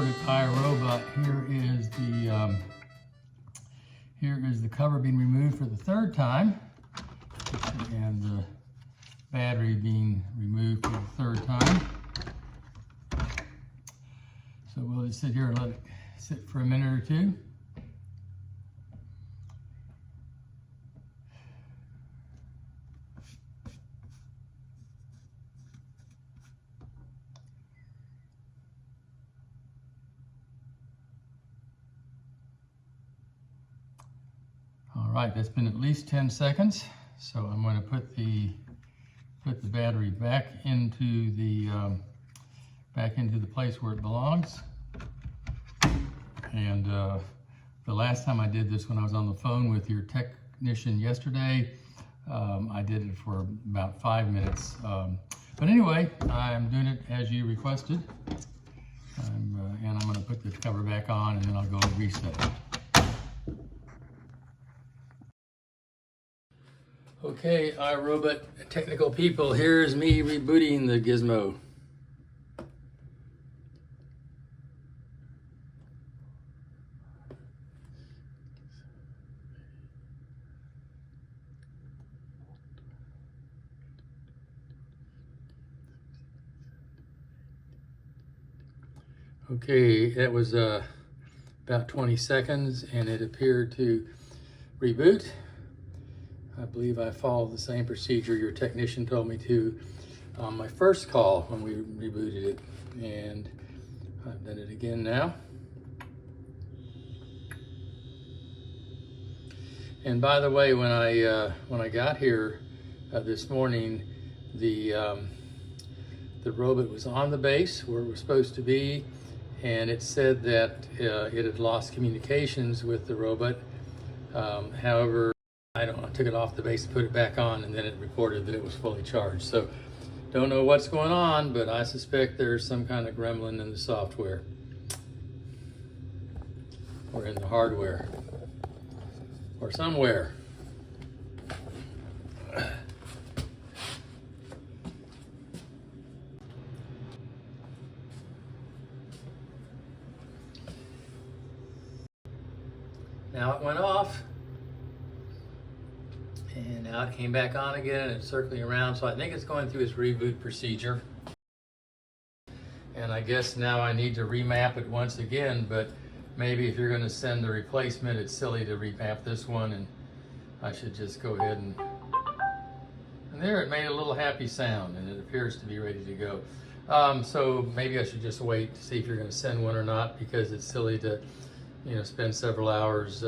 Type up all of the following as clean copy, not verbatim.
with iRobot. Here is the cover being removed for the third time, and the battery being removed for the third time. So we'll just sit here and let it sit for a minute or two. All right, that's been at least 10 seconds. So I'm going to put the battery back into the place where it belongs. And the last time I did this, when I was on the phone with your technician yesterday, I did it for about 5 minutes. But anyway, I'm doing it as you requested. And I'm going to put the cover back on, and then I'll go and reset it. Okay, iRobot technical people, here's me rebooting the gizmo. Okay, that was about 20 seconds, and it appeared to reboot. I believe I followed the same procedure your technician told me to on my first call when we rebooted it, and I've done it again now. And by the way, when I got here this morning, the robot was on the base where it was supposed to be, and it said that it had lost communications with the robot. However, I took it off the base and put it back on, and then it reported that it was fully charged. So don't know what's going on, but I suspect there's some kind of gremlin in the software or in the hardware or somewhere. Now it went off, and now it came back on again, and it's circling around, so I think it's going through its reboot procedure. And I guess now I need to remap it once again, but maybe if you're going to send the replacement, it's silly to remap this one, and I should just go ahead and there, it made a little happy sound, and it appears to be ready to go. So maybe I should just wait to see if you're going to send one or not, because it's silly to spend several hours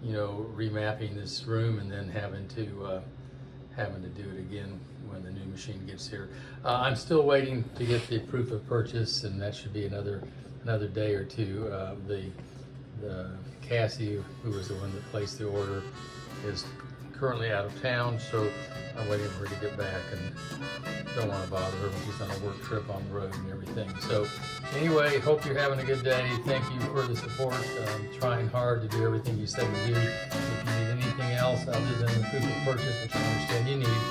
remapping this room and then having to do it again when the new machine gets here. I'm still waiting to get the proof of purchase, and that should be another day or two. The Cassie, who was the one that placed the order, is currently out of town, so I'm waiting for her to get back, and don't want to bother her when she's on a work trip on the road and everything. So anyway, hope you're having a good day. Thank you for the support. I'm trying hard to do everything you said to do. If you need anything else other than the proof of purchase, which I understand you need,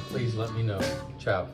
please let me know. Ciao.